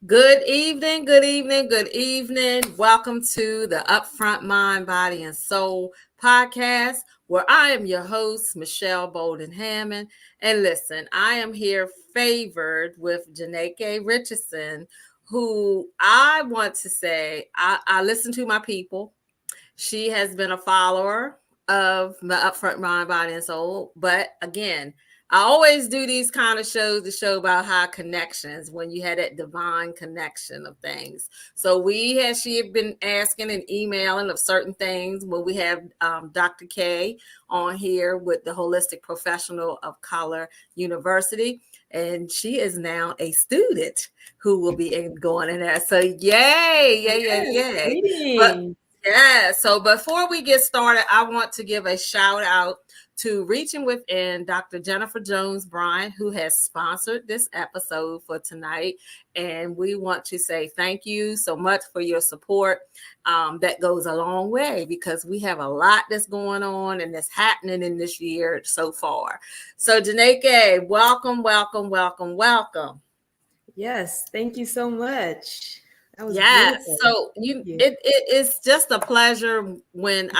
Good evening, good evening, good evening. Welcome to the Upfront Mind, Body, and Soul podcast, where I am your host, Michelle Bolden Hammond. And listen, I am here favored with Janaki Richardson, who I want to say I listen to my people. She has been a follower of the Upfront Mind, Body, and Soul. But again, I always do these kind of shows to show about high connections when you had that divine connection of things. So she had been asking and emailing of certain things. Well, we have Dr. K on here with the Holistic Professional of Color University. And she is now a student who will be going in there. So yay, yay, yay, yay. But yeah, so before we get started, I want to give a shout out to Reaching Within Dr. Jennifer Jones Bryant, who has sponsored this episode for tonight. And we want to say thank you so much for your support. That goes a long way because we have a lot that's going on and that's happening in this year so far. So, Janaki, welcome, welcome, welcome, welcome. Yes, thank you so much. That was Yes. beautiful. So it is just a pleasure when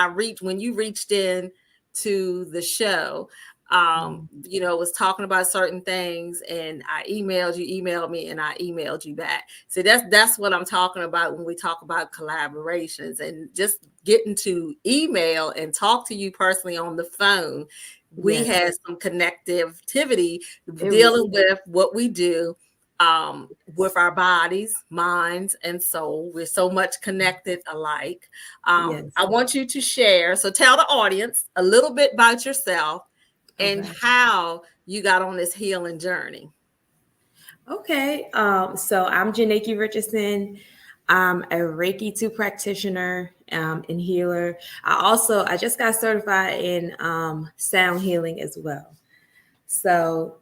you reached in to the show. Was talking about certain things and I emailed you, emailed me, and I emailed you back. So that's what I'm talking about when we talk about collaborations and just getting to email and talk to you personally on the phone. We had some connectivity dealing with what we do with our bodies, minds, and soul. We're so much connected alike. I want you to share. So tell the audience a little bit about yourself and how you got on this healing journey. Okay. So I'm Janaki Richardson. I'm a Reiki 2 practitioner and healer. I just got certified in sound healing as well. So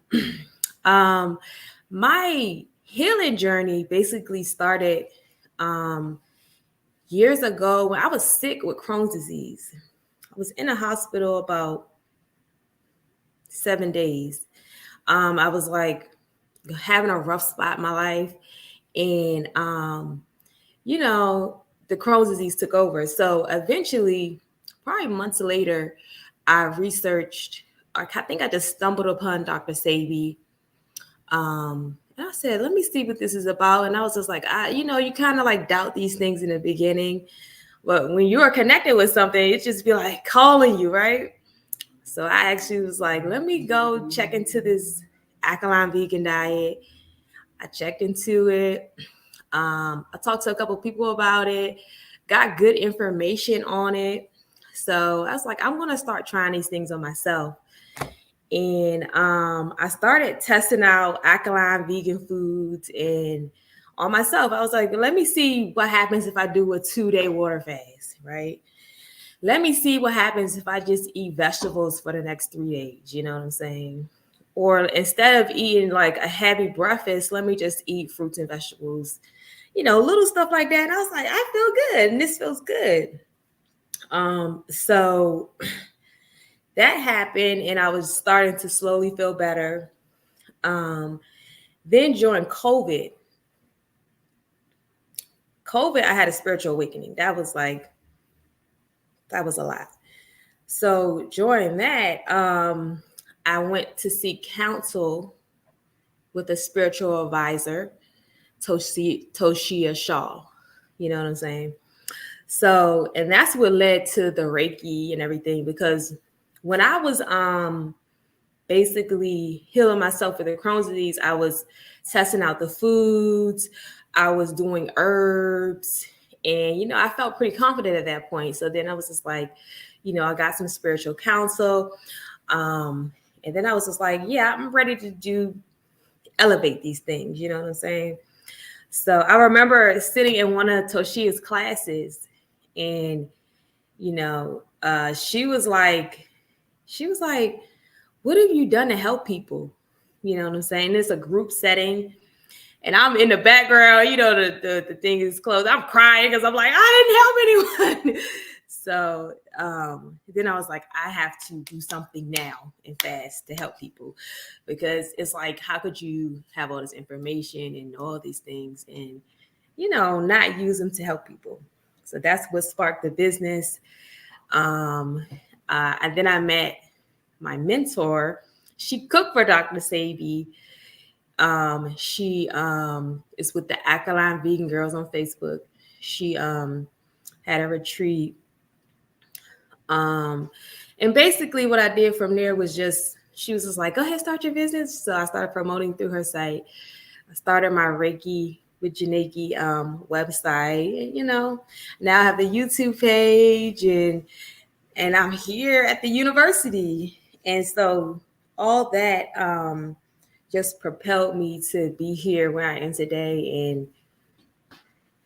my healing journey basically started years ago when I was sick with Crohn's disease. I was in a hospital about 7 days. I was like having a rough spot in my life, and the Crohn's disease took over. So eventually, probably months later, I researched. I think I just stumbled upon Dr. Sabi. And I said, let me see what this is about. And I was just like, you kind of like doubt these things in the beginning. But when you are connected with something, it just be like calling you, right? So I actually was like, let me go check into this alkaline vegan diet. I checked into it. I talked to a couple people about it, got good information on it. So I was like, I'm going to start trying these things on myself. And I started testing out alkaline vegan foods and on myself. I was like, let me see what happens if I do a 2-day water fast, right? Let me see what happens if I just eat vegetables for the next 3 days. You know what I'm saying? Or instead of eating like a heavy breakfast, let me just eat fruits and vegetables, little stuff like that. And I was like, I feel good and this feels good. So that happened and I was starting to slowly feel better. Then during COVID, I had a spiritual awakening. That was a lot. So during that, I went to seek counsel with a spiritual advisor, Toshia Shaw. You know what I'm saying? So, and that's what led to the Reiki and everything, because when I was basically healing myself for the Crohn's disease, I was testing out the foods, I was doing herbs, and I felt pretty confident at that point. So then I was just like, I got some spiritual counsel. And then I was just like, yeah, I'm ready to elevate these things. You know what I'm saying? So I remember sitting in one of Toshia's classes and, she was like, what have you done to help people? You know what I'm saying? It's a group setting. And I'm in the background, the thing is closed. I'm crying because I'm like, I didn't help anyone. So then I was like, I have to do something now and fast to help people, because it's like, how could you have all this information and all these things and, not use them to help people? So that's what sparked the business. And then I met my mentor. She cooked for Dr. Sabi. She is with the Alkaline Vegan Girls on Facebook. She had a retreat. And basically what I did from there was she was just like, go ahead, start your business. So I started promoting through her site. I started my Reiki with Janaki website. And, now I have the YouTube page, and I'm here at the university. And so all that just propelled me to be here where I am today.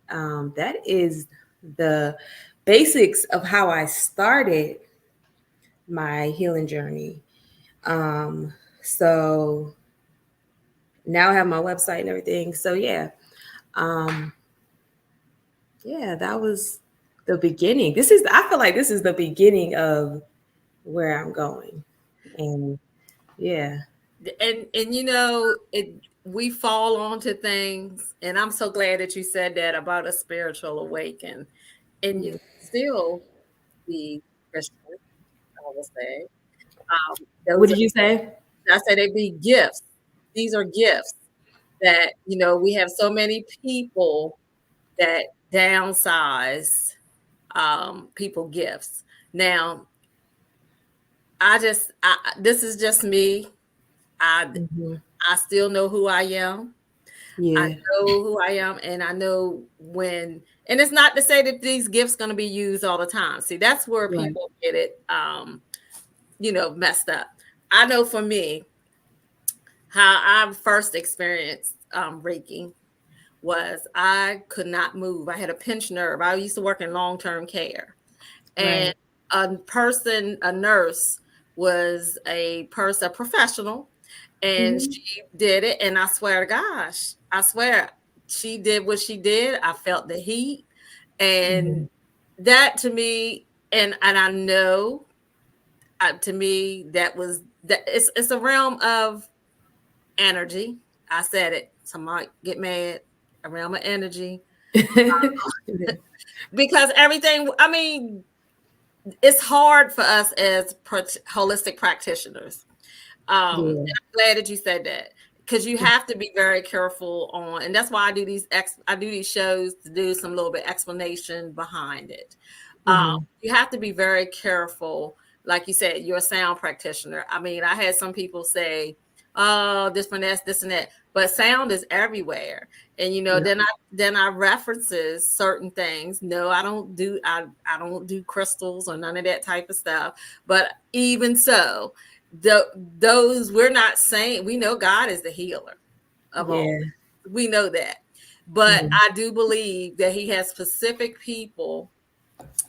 And that is the basics of how I started my healing journey. So now I have my website and everything. So yeah. That was the beginning. I feel like this is the beginning of where I'm going. And yeah. And we fall onto things, and I'm so glad that you said that about a spiritual awakening. And you still be Christian, I would say. What Those did you say? I say they be gifts. These are gifts that we have so many people that downsize people gifts. Now, this is just me. I Mm-hmm. I still know who I am. I Yeah. know who I am, and I know when. And it's not to say that these gifts going to be used all the time. See, that's where Right. people get it, messed up. I know for me, how I first experienced Reiki was I could not move. I had a pinched nerve. I used to work in long-term care, and Right. a nurse, was a professional, and Mm-hmm. she did it. And I swear to gosh, I swear she did what she did. I felt the heat, Mm-hmm. and that to me, and I know, to me, it's a realm of energy. I said it. Somebody get mad. A realm of energy, because everything. I mean, it's hard for us as holistic practitioners. And Yeah. I'm glad that you said that, because you have to be very careful on, and that's why I do these shows, to do some little bit explanation behind it. Mm-hmm. You have to be very careful. Like you said, you're a sound practitioner. I mean, I had some people say, "Oh, this one, that's this and that," but sound is everywhere. And Yeah. then I references certain things. No, I don't do crystals or none of that type of stuff. But even so, those, we're not saying, we know God is the healer of all. Yeah. We know that. But Mm-hmm. I do believe that he has specific people,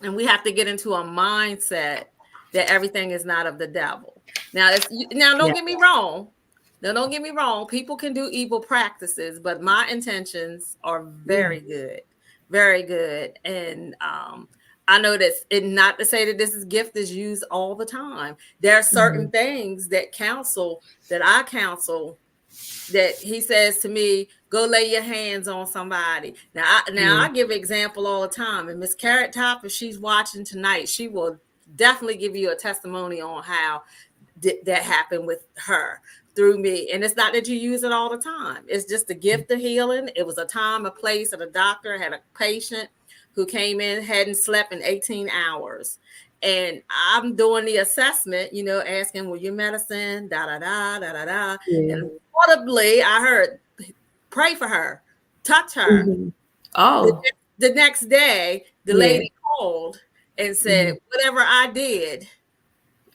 and we have to get into a mindset that everything is not of the devil. Now don't Yeah. get me wrong. Now don't get me wrong. People can do evil practices, but my intentions are Yeah. very good, very good. And I know that's it. Not to say that this gift is used all the time. There are Mm-hmm. certain things that I counsel, that he says to me, go lay your hands on somebody. Now Yeah. I give example all the time. And Miss Carrot Top, if she's watching tonight, she will definitely give you a testimony on how that happened with her through me. And it's not that you use it all the time. It's just the gift of healing. It was a time, a place, and a doctor had a patient who came in, hadn't slept in 18 hours. And I'm doing the assessment, asking, well, your medicine, da da da da da da. Yeah. And audibly, I heard, pray for her, touch her. Mm-hmm. The, Oh. the next day, the Yeah. lady called and said, Mm-hmm. whatever I did,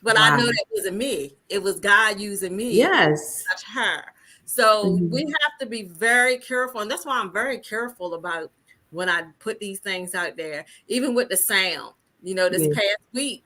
but I know Wow. that wasn't me. It was God using me to Yes. touch her. So we Mm-hmm. have to be very careful. And that's why I'm very careful about when I put these things out there, even with the sound. This Yeah. past week,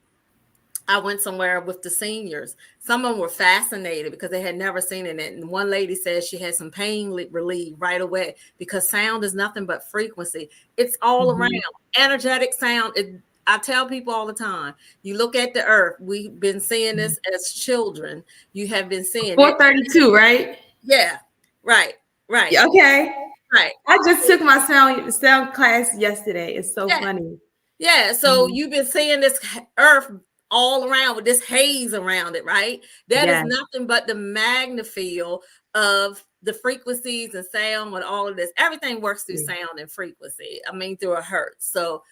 I went somewhere with the seniors. Some of them were fascinated because they had never seen it. And one lady said she had some pain relief right away, because sound is nothing but frequency. It's all around. Mm-hmm. Energetic sound. I tell people all the time, you look at the earth. We've been seeing this as children. You have been seeing it. 432, right? Yeah. Right. Right. Okay. Right. I just took my sound class yesterday. It's so Yeah. funny. Yeah. So you've been seeing this earth all around with this haze around it, right? That is nothing but the magnifield of the frequencies and sound with all of this. Everything works through sound and frequency. I mean, through a hertz. So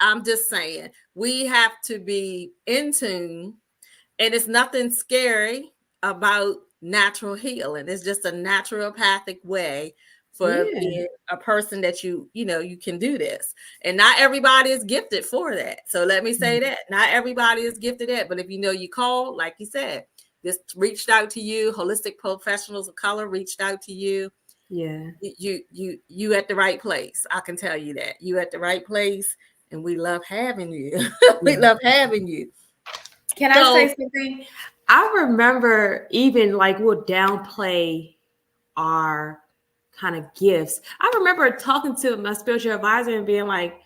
I'm just saying we have to be in tune, and it's nothing scary about natural healing. It's just a naturopathic way for being a person that you can do this. And not everybody is gifted for that. So let me say that. Not everybody is gifted at, but if you call, like you said, this reached out to you, holistic professionals of color reached out to you. Yeah. You at the right place. I can tell you that. You at the right place, and we love having you. We love having you. Can I say something? I remember even like we'll downplay our kind of gifts. I remember talking to my spiritual advisor and being like,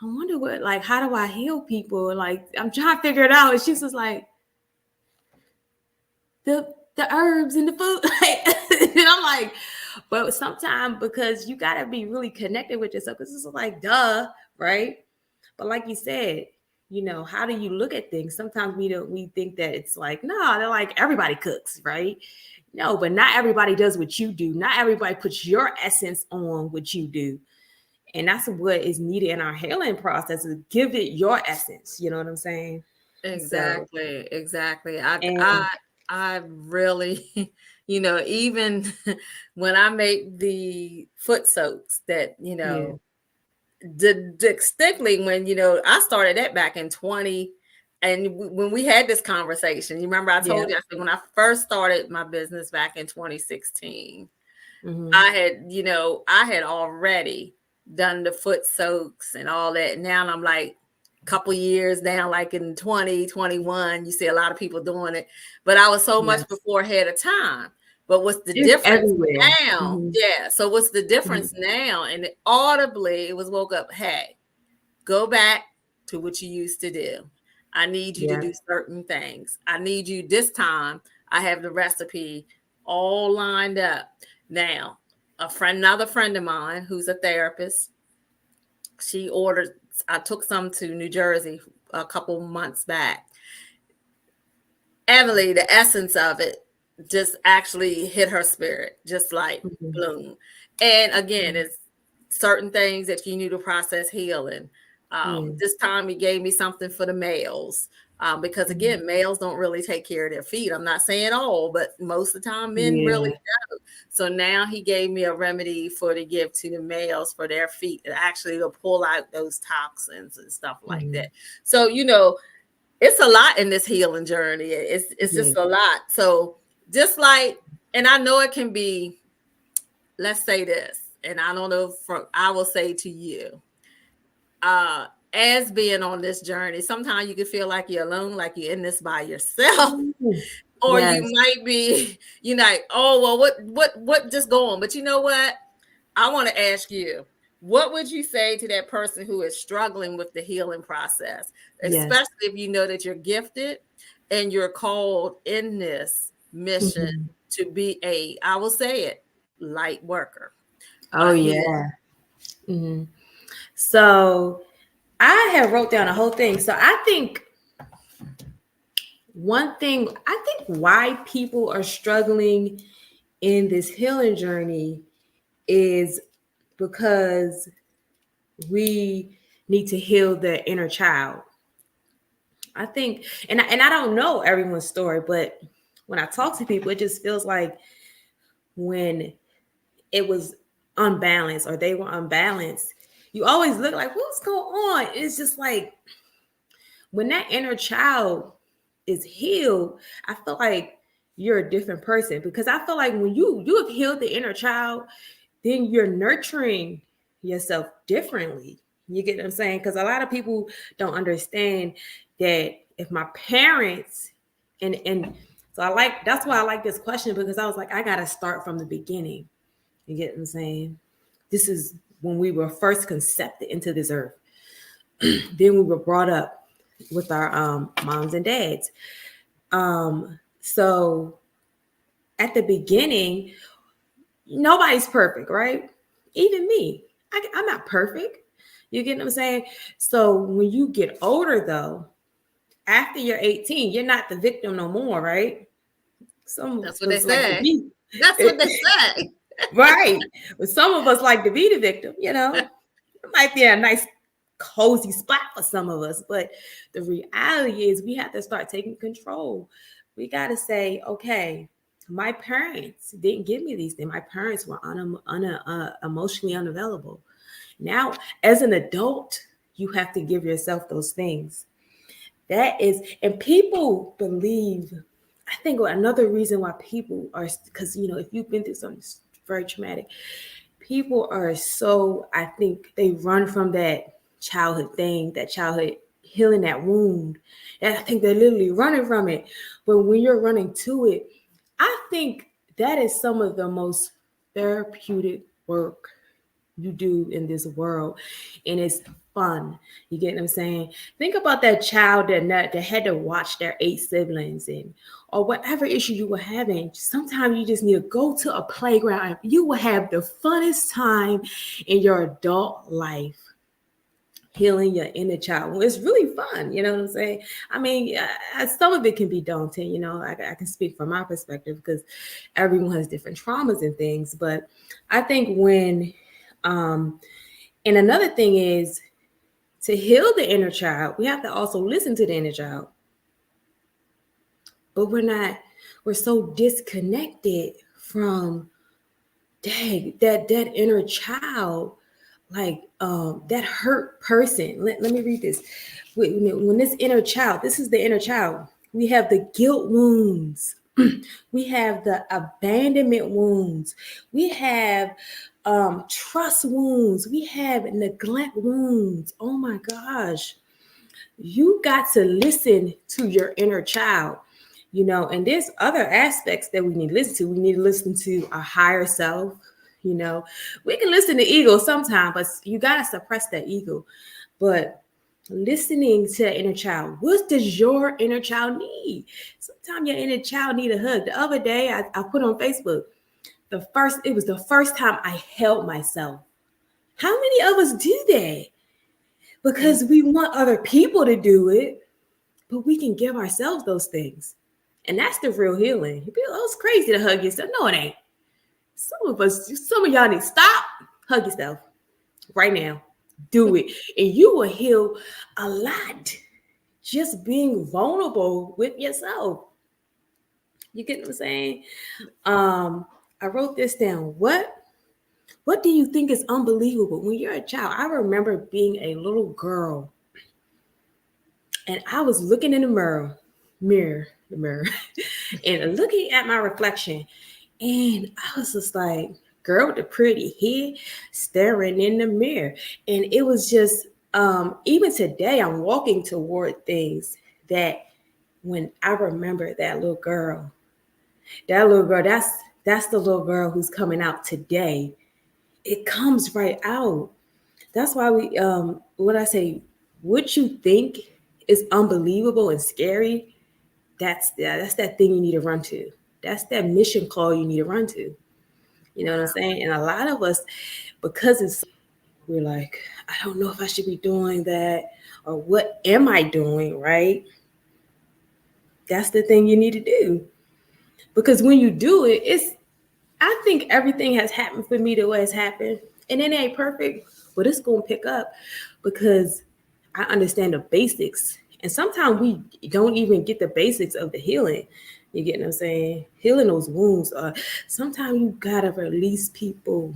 I wonder what, like, how do I heal people? Like, I'm trying to figure it out. And she was like, the herbs and the food. And I'm like, but sometimes because you got to be really connected with yourself, because it's like, duh, right? But like you said, how do you look at things? Sometimes we think that it's like, no, they're like, everybody cooks, right? No, but not everybody does what you do. Not everybody puts your essence on what you do. And that's what is needed in our healing process, is give it your essence. You know what I'm saying? Exactly. I really, even when I make the foot soaks that, distinctly when, I started that back in 20. And when we had this conversation, you remember I told you, I said, when I first started my business back in 2016, I had already done the foot soaks and all that. Now I'm like a couple years down, like in 2021, you see a lot of people doing it, but I was so much before ahead of time. But what's the difference now? Yeah. So what's the difference now? And audibly, it was woke up, hey, go back to what you used to do. I need you to do certain things. I need you this time. I have the recipe all lined up. Now, another friend of mine who's a therapist, she ordered, I took some to New Jersey a couple months back. Emily, the essence of it just actually hit her spirit, just like bloom. And again, it's certain things that you need to process healing. This time he gave me something for the males. Because again, males don't really take care of their feet. I'm not saying all, but most of the time men really don't. So now he gave me a remedy to give to the males for their feet. And actually it'll pull out those toxins and stuff like that. So, it's a lot in this healing journey. It's just a lot. So just like, and I know it can be, let's say this, and I don't know, I will say to you, as being on this journey, sometimes you can feel like you're alone, like you're in this by yourself, or you might be, like, oh, well, what just go on? But you know what? I want to ask you, what would you say to that person who is struggling with the healing process, especially if you know that you're gifted and you're called in this mission to be I will say it, light worker. Oh, yeah. So I have wrote down a whole thing. So I think why people are struggling in this healing journey is because we need to heal the inner child. I think, and I don't know everyone's story, but when I talk to people, it just feels like when it was unbalanced or they were unbalanced, you always look like, what's going on? It's just like when that inner child is healed, I feel like you're a different person, because I feel like when you have healed the inner child, then you're nurturing yourself differently. You get what I'm saying? Because a lot of people don't understand that if my parents and so that's why I like this question, because I was like, I gotta start from the beginning. You get what I'm saying? This is when we were first conceived into this earth. then we were brought up with our moms and dads. So at the beginning, nobody's perfect, right? Even me, I'm not perfect. You get what I'm saying? So when you get older, though, after you're 18, you're not the victim no more, right? Some That's of what they us like to say. be. That's what they say. Right. But some of us like to be the victim, you know. It might be a nice cozy spot for some of us, but the reality is we have to start taking control. We got to say, okay, my parents didn't give me these things. My parents were emotionally unavailable. Now, as an adult, you have to give yourself those things. That is, and people believe, I think another reason why people are, because, you know, if you've been through something very traumatic, people are so, I think they run from that childhood thing, that childhood healing that wound. And I think they're literally running from it. But when you're running to it, I think that is some of the most therapeutic work you do in this world, and it's fun. You get what I'm saying? Think about that child that had to watch their 8 siblings, and or whatever issue you were having. Sometimes you just need to go to a playground and you will have the funnest time in your adult life healing your inner child. Well, it's really fun, you know what I'm saying? I mean, some of it can be daunting, you know. I can speak from my perspective because everyone has different traumas and things, but I think when and another thing is, to heal the inner child, we have to also listen to the inner child. But we're so disconnected from, dang, that inner child, like that hurt person. Let me read this. When this inner child, this is the inner child, we have the guilt wounds. We have the abandonment wounds. We have trust wounds. We have neglect wounds. Oh my gosh. You got to listen to your inner child, you know, and there's other aspects that we need to listen to. We need to listen to our higher self. You know, we can listen to ego sometimes, but you got to suppress that ego. But listening to the inner child, what does your inner child need? Sometimes your inner child need a hug. The other day I put on Facebook, it was the first time I held myself. How many of us do that? Because we want other people to do it, but we can give ourselves those things. And that's the real healing. You feel, oh, it's crazy to hug yourself. No, it ain't. Some of y'all need to stop, hug yourself right now. Do it. And you will heal a lot just being vulnerable with yourself. You get what I'm saying? I wrote this down. What do you think is unbelievable when you're a child? I remember being a little girl and I was looking in the mirror, and looking at my reflection. And I was just like, girl with the pretty hair, staring in the mirror. And it was just, even today, I'm walking toward things that when I remember that little girl, that's the little girl who's coming out today. It comes right out. That's why what I say, what you think is unbelievable and scary, that's that thing you need to run to. That's that mission call you need to run to. You know what I'm saying? And a lot of us, because we're like, I don't know if I should be doing that, or what am I doing, right? That's the thing you need to do. Because when you do it, I think everything has happened for me the way it's happened. And it ain't perfect, but it's gonna pick up because I understand the basics. And sometimes we don't even get the basics of the healing. You get what I'm saying? Healing those wounds. Sometimes you gotta release people.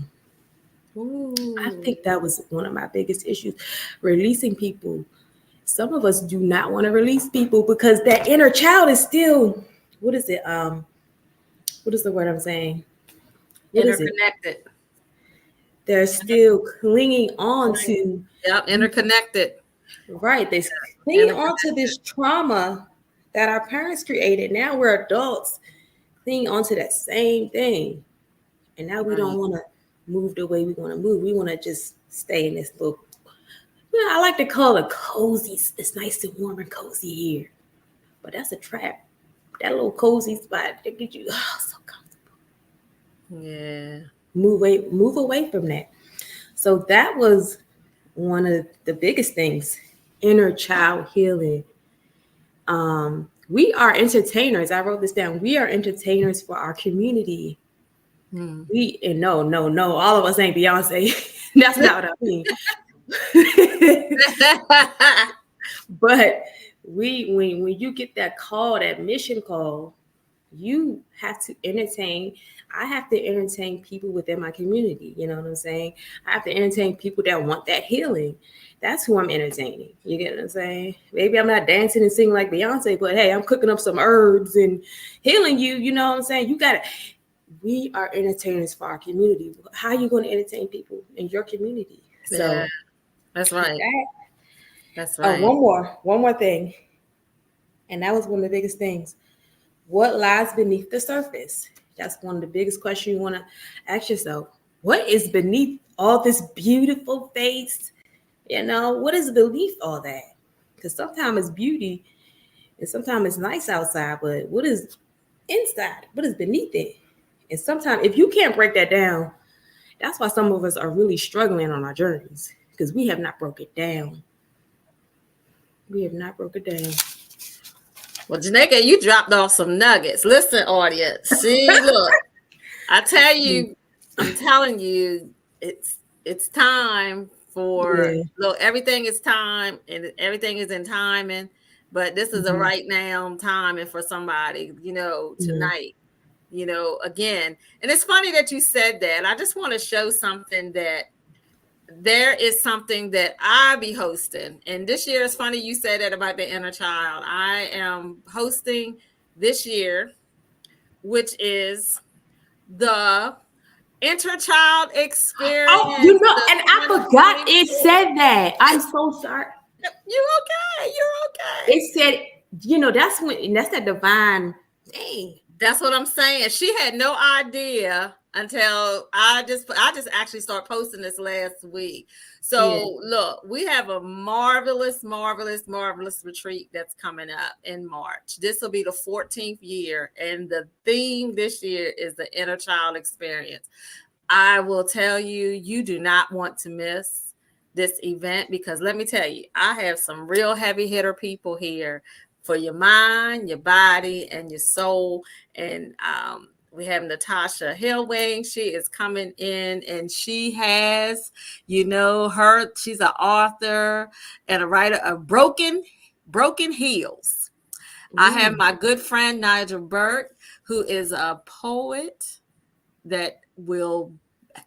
Ooh. I think that was one of my biggest issues, releasing people. Some of us do not want to release people because that inner child is still, what is it? What is the word I'm saying? What is it? Interconnected. They're still clinging on to, Yep, interconnected. right? They're clinging on to this trauma that our parents created. Now we're adults clinging on to that same thing. And now we don't want to move the way we want to move. We want to just stay in this little I like to call it cozy. It's nice and warm and cozy here, but that's a trap. That little cozy spot that get you so comfortable. Yeah. Move away from that. So that was one of the biggest things, inner child healing. We are entertainers. I wrote this down. We are entertainers for our community. And no, all of us ain't Beyonce. That's not what I mean. But when you get that call, that mission call, you have to entertain. I have to entertain people within my community. You know what I'm saying? I have to entertain people that want that healing. That's who I'm entertaining. You get what I'm saying? Maybe I'm not dancing and singing like Beyonce, but hey, I'm cooking up some herbs and healing you. You know what I'm saying? You got it. We are entertainers for our community. How are you going to entertain people in your community? Yeah, So that's right. That's oh, right. one more thing. And that was one of the biggest things. What lies beneath the surface? That's one of the biggest questions you want to ask yourself. What is beneath all this beautiful face? You know, what is beneath all that? Because sometimes it's beauty and sometimes it's nice outside, but what is inside? What is beneath it? And sometimes if you can't break that down, that's why some of us are really struggling on our journeys because we have not broke it down. We have not broke it down. Well, Janaki, you dropped off some nuggets. Listen, audience. See, look, I tell you, I'm telling you, it's time for Yeah. look, everything is time and everything is in timing, but this is a right now timing for somebody, tonight. Again, and it's funny that you said that. I just want to show something that there is something that I be hosting. And this year, it's funny you said that about the inner child. I am hosting this year, which is the interchild experience. Oh, you know, and I forgot it said that. I'm so sorry. You okay? You're okay. It said, that's that divine thing. That's what I'm saying. She had no idea until I just actually started posting this last week. So look, we have a marvelous retreat that's coming up in March. This will be the 14th year, and the theme this year is the inner child experience. I will tell you, you do not want to miss this event because let me tell you, I have some real heavy hitter people here for your mind, your body, and your soul. And we have Natasha Hillwing. She is coming in and she has, she's an author and a writer of Broken Heels. I have my good friend Nigel Burke, who is a poet that will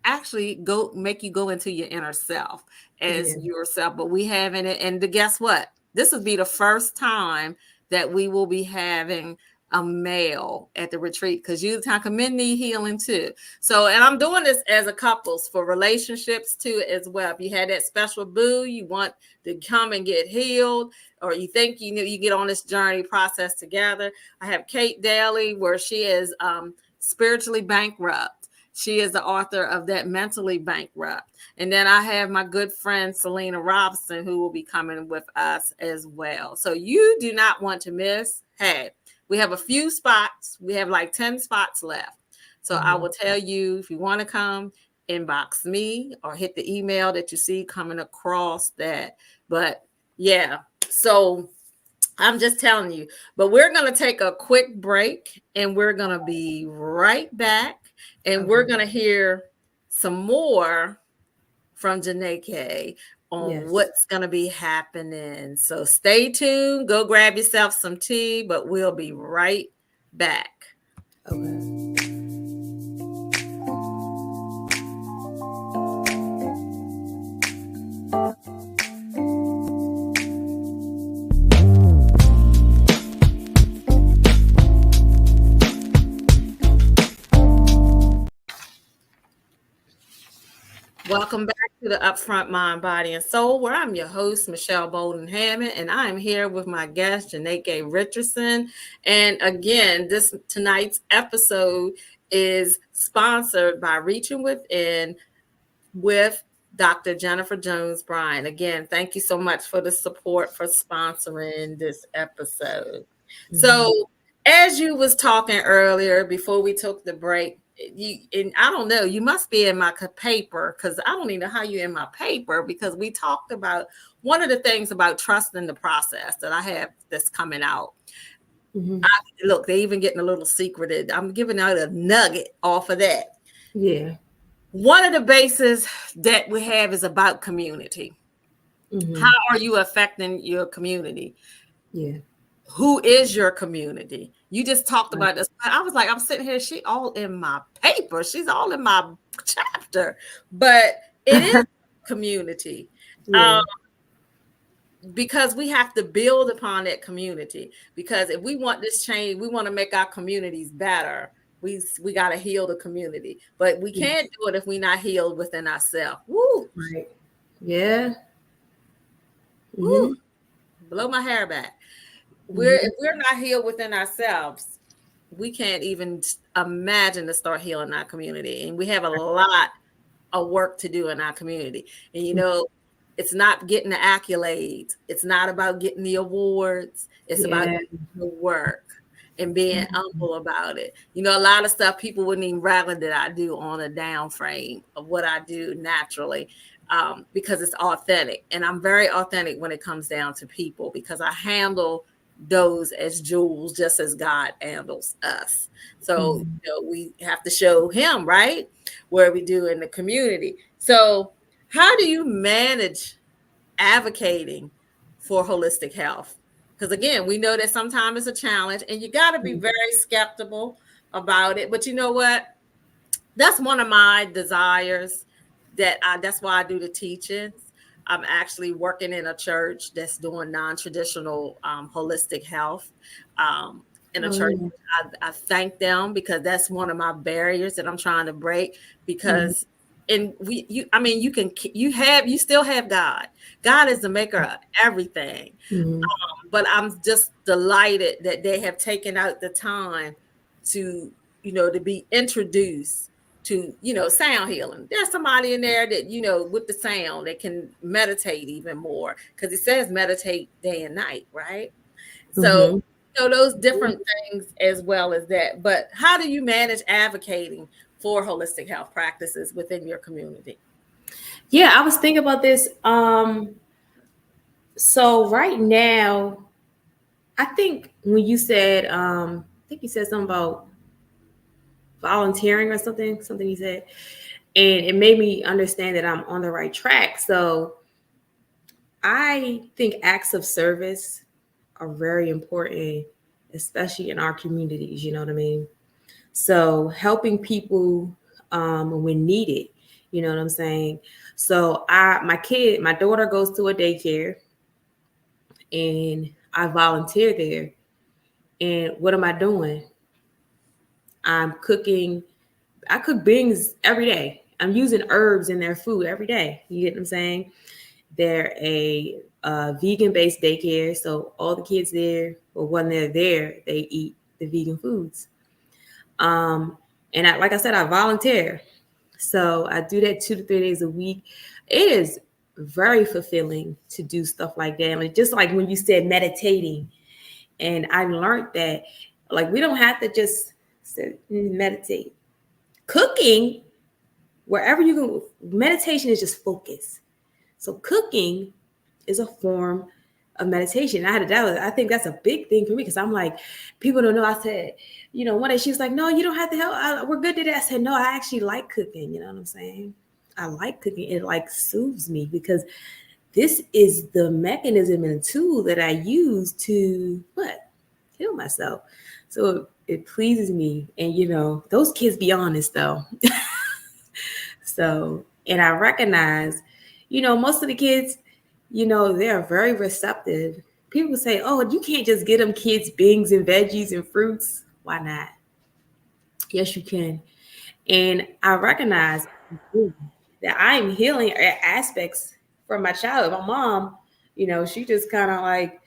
actually make you go into your inner self as yourself. But we having it, and guess what? This will be the first time that we will be having a male at the retreat because you men need healing too. So, and I'm doing this as a couples for relationships too as well. If you had that special boo, you want to come and get healed, or you think you get on this journey process together. I have Kate Daly, where she is spiritually bankrupt. She is the author of that Mentally Bankrupt. And then I have my good friend Selena Robinson, who will be coming with us as well. So you do not want to miss. Hey, we have a few spots. We have like 10 spots left. So I will tell you, if you want to come, inbox me or hit the email that you see coming across that. But yeah, so I'm just telling you. But we're going to take a quick break and we're going to be right back. And we're going to hear some more from Janaki on what's going to be happening. So stay tuned. Go grab yourself some tea, but we'll be right back. Okay. Welcome back to the Upfront Mind, Body, and Soul, where I'm your host, Michelle Bolden Hammond, and I am here with my guest, Janaki Richardson. And again, tonight's episode is sponsored by Reaching Within with Dr. Jennifer Jones Bryan. Again, thank you so much for the support for sponsoring this episode. So, as you was talking earlier before we took the break, you and I don't know, you must be in my paper because I don't even know how you're in my paper because we talked about one of the things about trusting the process that I have that's coming out. Look, they even getting a little secreted. I'm giving out a nugget off of that. Yeah. One of the bases that we have is about community. How are you affecting your community? Yeah. Who is your community? You just talked about this. I was like, I'm sitting here, she all in my paper. She's all in my chapter. But it is community. Yeah. Because we have to build upon that community. Because if we want this change, we want to make our communities better. We got to heal the community, but we can't do it if we're not healed within ourselves. Woo! Right. Yeah. Woo! Blow my hair back. If we're not healed within ourselves, we can't even imagine to start healing our community. And we have a lot of work to do in our community. And you know, it's not getting the accolades. It's not about getting the awards. It's about doing the work and being humble about it. You know, a lot of stuff people wouldn't even rather that I do on a down frame of what I do naturally, because it's authentic. And I'm very authentic when it comes down to people because I handle those as jewels just as God handles us. So, you know, we have to show him, right? Where we do in the community. So how do you manage advocating for holistic health? Because again, we know that sometimes it's a challenge and you got to be very skeptical about it. But you know what? That's one of my desires that's why I do the teachings. I'm actually working in a church that's doing non-traditional holistic health in a church. I thank them because that's one of my barriers that I'm trying to break because you still have God. God is the maker of everything. But I'm just delighted that they have taken out the time to, you know, to be introduced to, you know, sound healing. There's somebody in there that, you know, with the sound that can meditate even more because it says meditate day and night, right? So, you know, those different things as well as that. But how do you manage advocating for holistic health practices within your community? Yeah, I was thinking about this. So right now, I think when you said, I think you said something about volunteering or something you said, and it made me understand that I'm on the right track. So I think acts of service are very important, especially in our communities. You know what I mean? So helping people when needed, you know what I'm saying? So my daughter goes to a daycare and I volunteer there. And what am I doing? I'm cooking. I cook beans every day. I'm using herbs in their food every day. You get what I'm saying? They're a vegan-based daycare. So all the kids there, or when they're there, they eat the vegan foods. And like I said, I volunteer. So I do that 2 to 3 days a week. It is very fulfilling to do stuff like that. Like just like when you said meditating, and I learned that like we don't have to just sit and meditate. Cooking, wherever you go, meditation is just focus. So cooking is a form of meditation. I think that's a big thing for me because I'm like, people don't know. I said, you know, one day she was like, no, you don't have to help. We're good today. I said, no, I actually like cooking. You know what I'm saying? I like cooking. It like soothes me because this is the mechanism and tool that I use to heal myself. So it pleases me. And, you know, those kids be honest though. So, and I recognize, you know, most of the kids, you know, they're very receptive. People say, oh, you can't just get them kids beans and veggies and fruits. Why not? Yes, you can. And I recognize that I'm healing aspects from my childhood. My mom, you know, she just kind of like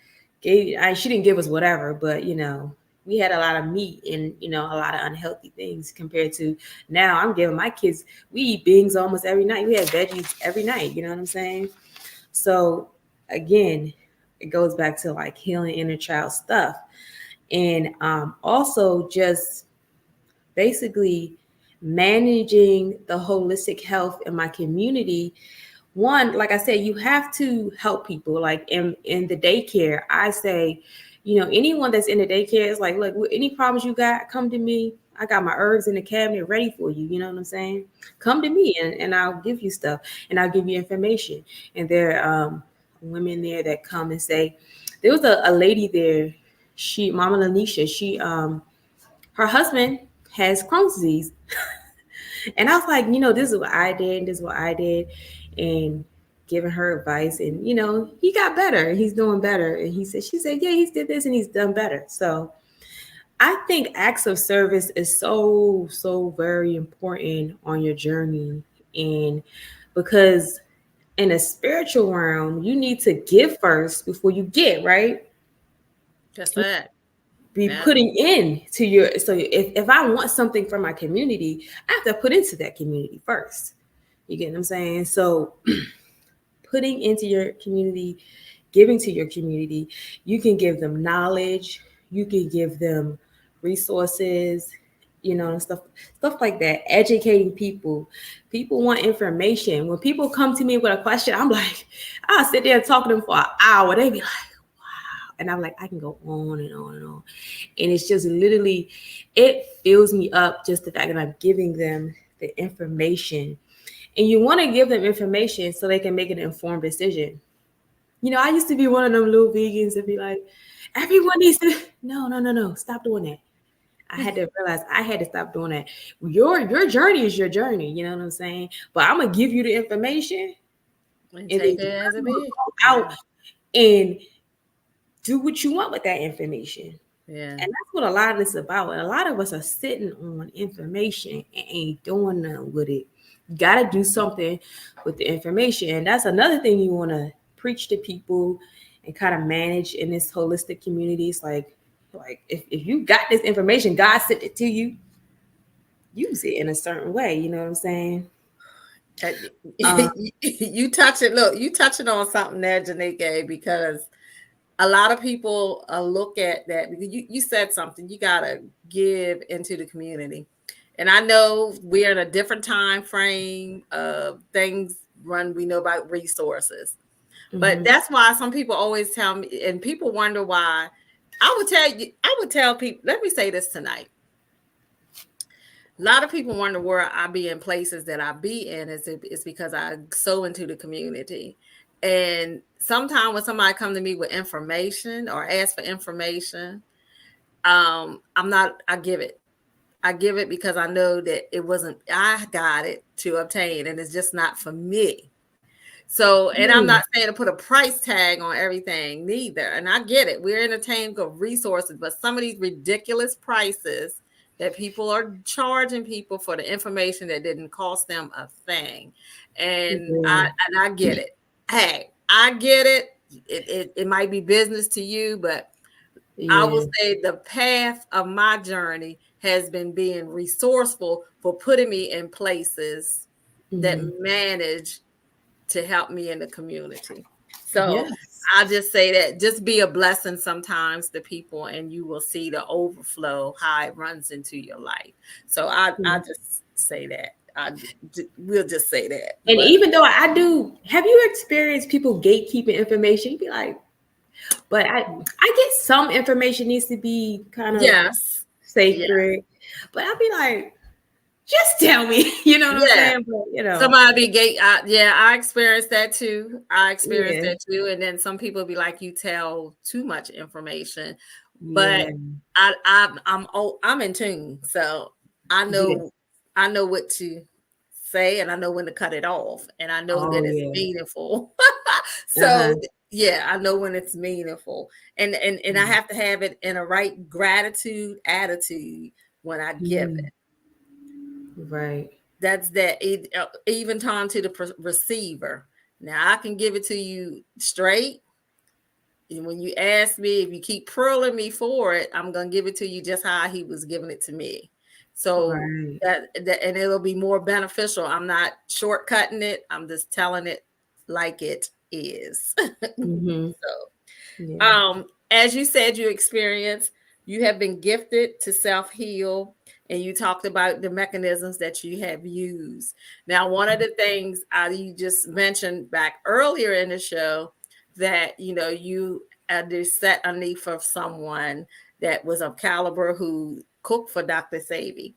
she didn't give us whatever, but, you know, we had a lot of meat and, you know, a lot of unhealthy things compared to now. I'm giving my kids, we eat beans almost every night. We have veggies every night. You know what I'm saying? So again, it goes back to like healing inner child stuff. And also just basically managing the holistic health in my community. One, like I said, you have to help people. Like in the daycare, I say, you know, anyone that's in the daycare is like, look, any problems you got, come to me. I got my herbs in the cabinet ready for you. You know what I'm saying? Come to me and I'll give you stuff and I'll give you information. And there are women there that come and say, there was a lady there, she, Mama Lanisha, she her husband has Crohn's disease. And I was like, you know, this is what I did, this is what I did, and giving her advice. And, you know, he got better. He's doing better. And she said, yeah, he's did this and he's done better. So I think acts of service is so, so very important on your journey. And because in a spiritual realm, you need to give first before you get, right? Just that. Be Yeah. putting in to your, so if I want something from my community, I have to put into that community first. You get what I'm saying? So putting into your community, giving to your community, you can give them knowledge, you can give them resources, you know, and stuff like that. Educating people. People want information. When people come to me with a question, I'm like, I'll sit there and talk to them for an hour. They be like, and I'm like, I can go on and on and on. And it's just literally, it fills me up just the fact that I'm giving them the information. And you want to give them information so they can make an informed decision. You know, I used to be one of them little vegans that be like, everyone needs to, no, stop doing that. I had to realize I had to stop doing that. Your journey is your journey, you know what I'm saying? But I'm gonna give you the information And and then take it as it you be. go out and do what you want with that information. Yeah. And that's what a lot of this is about. And a lot of us are sitting on information and ain't doing nothing with it. You got to do something with the information. And that's another thing you want to preach to people and kind of manage in this holistic community. It's like if you got this information, God sent it to you, use it in a certain way. You know what I'm saying? Uh, Um, you touch it. Look, you touching on something there, Janaki, because a lot of people look at that. You said something. You gotta give into the community, and I know we're in a different time frame. Things run. We know about resources, but mhm. that's why some people always tell me, and people wonder why. I would tell you. I would tell people. Let me say this tonight. A lot of people wonder where I be in places that I be in is because I so into the community. And sometimes when somebody come to me with information or ask for information, I'm not, I give it. I give it because I know that it wasn't, I got it to obtain and it's just not for me. So, and I'm Mm, not saying to put a price tag on everything neither. And I get it. We're in a time of resources, but some of these ridiculous prices that people are charging people for the information that didn't cost them a thing. And yeah, I get it. Hey, I get it. It might be business to you, but I will yeah. say the path of my journey has been being resourceful for putting me in places that Mhm. manage to help me in the community. So Yes. I'll just say that just be a blessing sometimes to people and you will see the overflow, how it runs into your life. So I Mhm. just say that. We'll just say that. And But even though I do, have you experienced people gatekeeping information? You'd be like, but I get some information needs to be kind of yes. Yeah. sacred. But I'd be like, just tell me, you know what I'm Yeah. saying? But you know, Somebody be gay. Yeah, I experienced that too. I experienced yeah, that too. And then some people be like, you tell too much information. But yeah, I'm in tune. So I yeah. know I know what to say and I know when to cut it off. And I know that Oh it's yeah. meaningful. Uh-huh. So yeah, I know when it's meaningful. And I have to have it in a right gratitude attitude when I give Mhm. it. Right. That's that even time to the receiver. Now I can give it to you straight. when you ask me, if you keep prilling me for it, I'm gonna give it to you just how he was giving it to me. So Right. that and it'll be more beneficial. I'm not shortcutting it. I'm just telling it like it is. Mm-hmm. So, Yeah. as you said, you have been gifted to self-heal, and you talked about the mechanisms that you have used. Now, one of the things you just mentioned back earlier in the show, that you had set a need for someone that was of caliber who cooked for Dr. Sabi.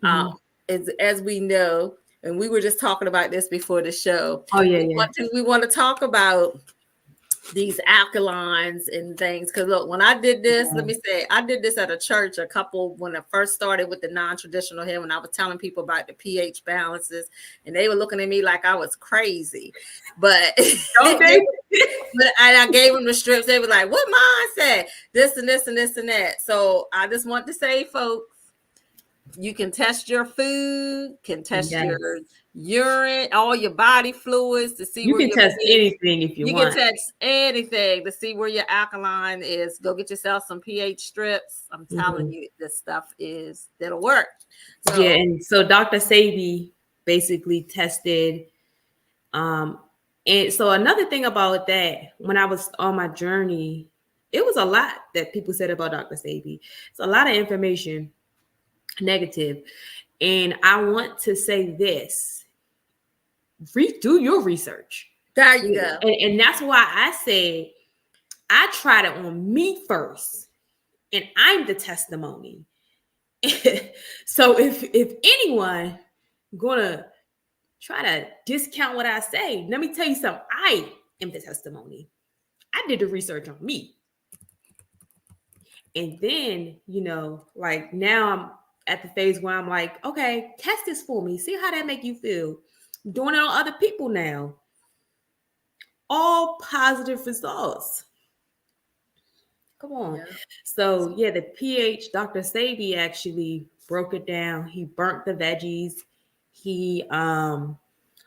Um, Mm-hmm. as we know, and we were just talking about this before the show, Oh yeah, yeah. we want to talk about these alkalines and things. Because look, when I did this, let me say, I did this at a church when I first started with the non-traditional healing, when I was telling people about the pH balances, and they were looking at me like I was crazy. But Don't they? but I gave them the strips. They were like, what mine said? This and this and this and that. So I just want to say, folks, you can test your food, can test Yes. your urine, all your body fluids to see You where can your test pH. anything if you You want. can test anything to see where your alkaline is. Go get yourself some pH strips. I'm telling you, this stuff that'll work. So, yeah, and so Dr. Sabi basically tested. And so another thing about that, when I was on my journey, it was a lot that people said about Dr. Sabi. It's a lot of information, negative. And I want to say this: do your research. there you go. And that's why I said I tried it on me first, and I'm the testimony. So if anyone gonna try to discount what I say, let me tell you something. I am the testimony. I did the research on me. And then, like now I'm at the phase where I'm like, okay, test this for me. See how that make you feel. I'm doing it on other people now. All positive results. Come on. Yeah. So yeah, the pH, Dr. Sabi actually broke it down. He burnt the veggies. He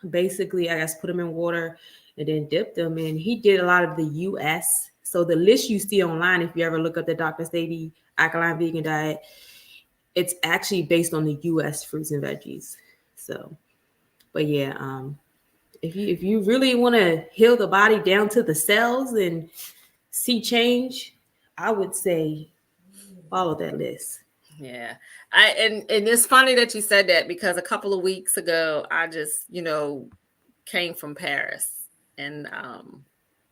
basically, I guess, put them in water and then dipped them. And he did a lot of the US. So the list you see online, if you ever look up the Dr. Sabi alkaline vegan diet, it's actually based on the US fruits and veggies. So, but yeah, if you really want to heal the body down to the cells and see change, I would say follow that list. Yeah. And it's funny that you said that, because a couple of weeks ago I just, came from Paris, and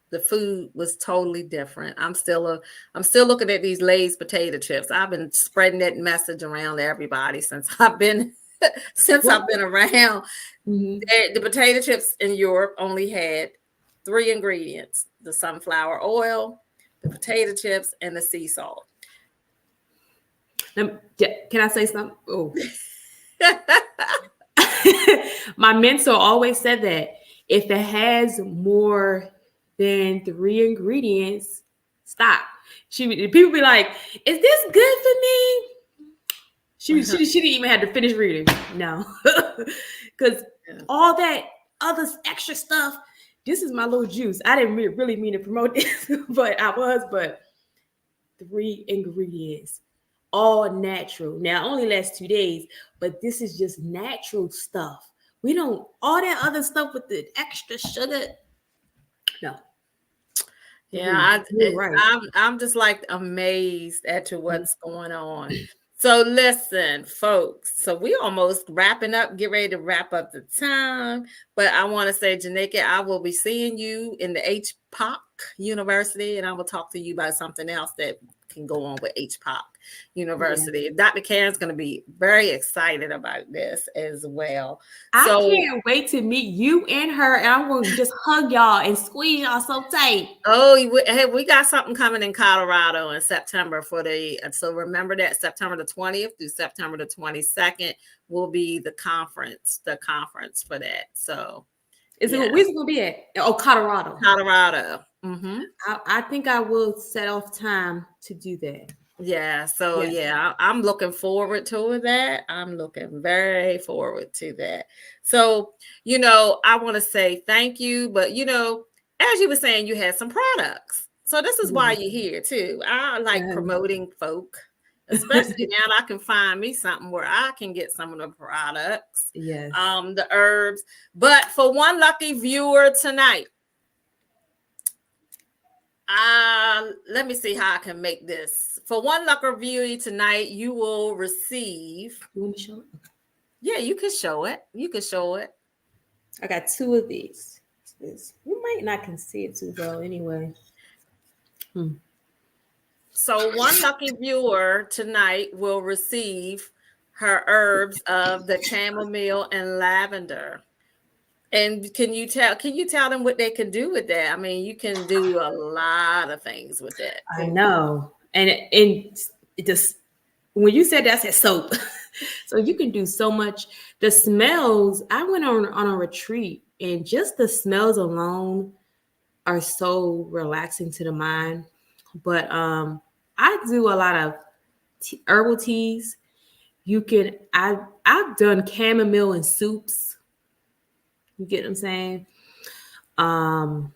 the food was totally different. I'm still looking at these Lay's potato chips. I've been spreading that message around to everybody since I've been around. The potato chips in Europe only had 3 ingredients: the sunflower oil, the potato chips, and the sea salt. Can I say something? Oh. My mentor always said that if it has more than 3 ingredients, stop. People be like, "Is this good for me?" She didn't even have to finish reading. No, because all that other extra stuff. This is my little juice. I didn't really mean to promote this, but I was. But 3 ingredients, all natural. Now, it only lasts 2 days, but this is just natural stuff. We don't, all that other stuff with the extra sugar. No. Yeah, You're right. I'm just like amazed at what's going on. So listen, folks. So we almost wrapping up, get ready to wrap up the time. But I want to say, Janaki, I will be seeing you in the HPOC University, and I will talk to you about something else that can go on with HPOC University. Yeah. Dr. Karen's going to be very excited about this as well. I can't wait to meet you and her, and I'm going to just hug y'all and squeeze y'all so tight. Oh, we got something coming in Colorado in September so remember that September the 20th through September the 22nd will be the conference for that. So where's it going to be at? Oh, Colorado. Mm-hmm. I think I will set off time to do that. Yeah. So I'm looking forward to that. I'm looking very forward to that. So, I want to say thank you, but as you were saying, you had some products. So this is why Mhm. you're here too. I like Uh-huh. promoting folk, especially now that I can find me something where I can get some of the products, Yes. the herbs. But for one lucky viewer tonight, let me see how I can make this. For one lucky viewer tonight, you will receive. You want me to show it? Okay. Yeah, you can show it. You can show it. I got two of these. You might not can see it too well anyway. Hmm. So one lucky viewer tonight will receive her herbs of the chamomile and lavender. And can you tell them what they can do with that? I mean, you can do a lot of things with that. I know. And it just when you said that, I said soap. So you can do so much. The smells, I went on a retreat and just the smells alone are so relaxing to the mind. But I do a lot of herbal teas. You can I've done chamomile and soups. You get what I'm saying? Um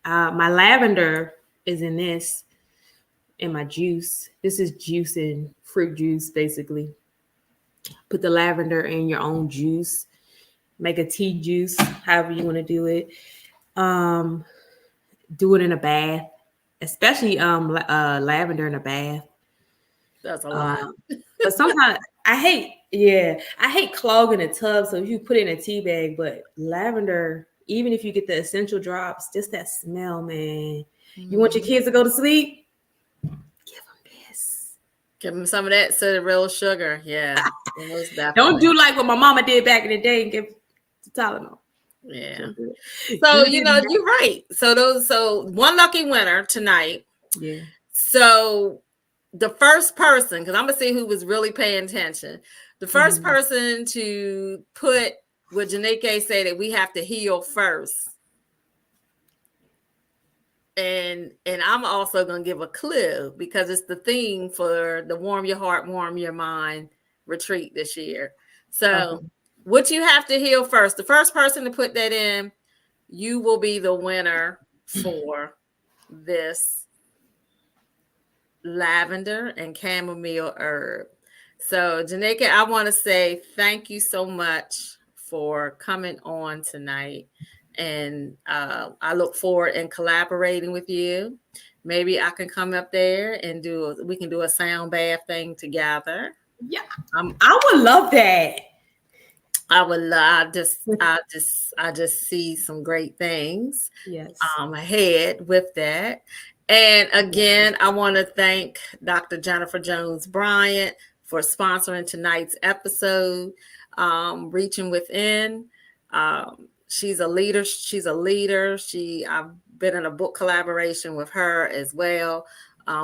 my lavender is in my juice. This is juice and fruit juice basically. Put the lavender in your own juice. Make a tea juice, however you want to do it. Um do it in a bath, especially lavender in a bath. That's a lot. Um, but sometimes I hate clogging a tub. So if you put it in a tea bag, but lavender, even if you get the essential drops, just that smell, man. You want your Mhm. kids to go to sleep? Give them this. Give them some of that cereal sugar. Yeah, most Don't definitely. do like what my mama did back in the day and give the Tylenol. Yeah. Don't do it. So Do this. you're right. So one lucky winner tonight. Yeah. So the first person, because I'm gonna see who was really paying attention. The first Mhm. person to put what Janaki said that we have to heal first. And I'm also going to give a clue because it's the theme for the Warm Your Heart, Warm Your Mind retreat this year. So, Okay. what you have to heal first, the first person to put that in, you will be the winner for this lavender and chamomile herb. So, Janaki, I want to say thank you so much for coming on tonight. And I look forward in collaborating with you. Maybe I can come up there and we can do a sound bath thing together. Yeah. Um, I would love that. I would love I just see some great things Yes. ahead with that. And again, I want to thank Dr. Jennifer Jones Bryant for sponsoring tonight's episode, Reaching Within. She's a leader. She's a leader. I've been in a book collaboration with her as well.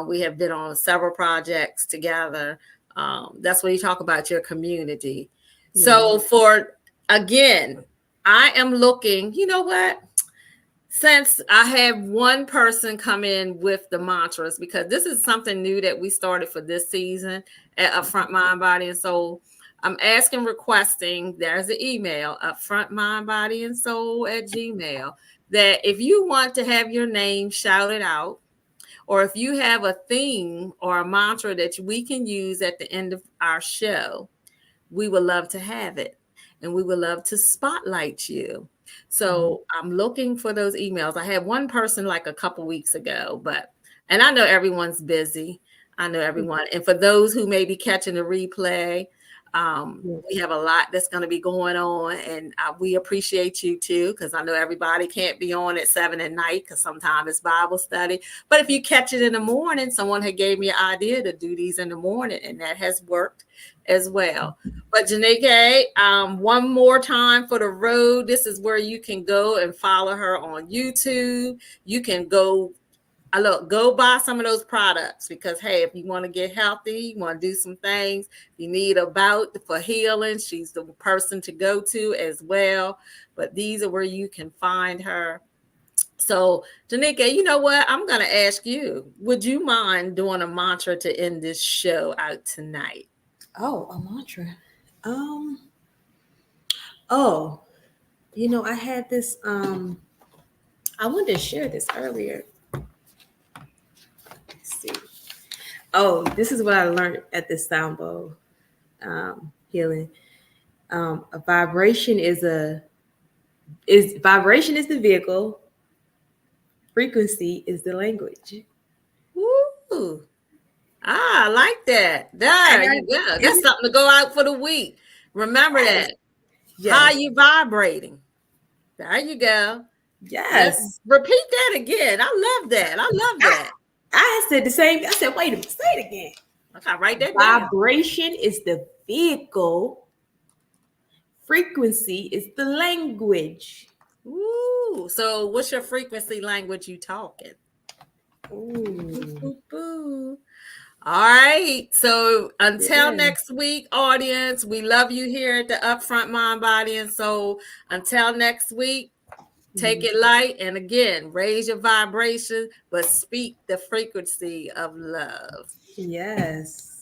We have been on several projects together. That's where you talk about your community. Yeah. So again, I am looking, you know what? Since I have one person come in with the mantras, because this is something new that we started for this season at Upfront Mind, Body, and Soul. I'm asking, requesting, there's an email, upfront mind, body, and soul at Gmail, that if you want to have your name shouted out, or if you have a theme or a mantra that we can use at the end of our show, we would love to have it. And we would love to spotlight you. Mhm. So I'm looking for those emails. I had one person like a couple weeks ago, and I know everyone's busy. I know everyone. And for those who may be catching the replay, we have a lot that's going to be going on, and we appreciate you too, because I know everybody can't be on at 7 at night because sometimes it's Bible study. But if you catch it in the morning, someone had gave me an idea to do these in the morning, and that has worked as well. But Janaki, one more time for the road. This is where you can go and follow her on YouTube. You can go buy some of those products, because hey, if you want to get healthy, you want to do some things, you need a bout for healing, she's the person to go to as well. But these are where you can find her. So Janaki, you know what? I'm going to ask you, would you mind doing a mantra to end this show out tonight? Oh, a mantra. Um. Oh, I had this. I wanted to share this earlier. Oh, this is what I learned at the Sound Bowl healing. A vibration is vibration is the vehicle. Frequency is the language. Woo! I like that. There And you go. That's something to go out for the week. Remember yes, that. How yes, you vibrating? There you go. yes. Repeat that again. I love that. I love I, that. I said the same. I said, wait a minute, say it again. I gotta write that down. Vibration is the vehicle. Frequency is the language. Ooh. So what's your frequency language you talking? Ooh. Boo, boo. All right. So until Yeah. next week, audience, we love you here at the Upfront Mind, Body, and Soul. Until next week, take it light. And again, raise your vibration, but speak the frequency of love. Yes.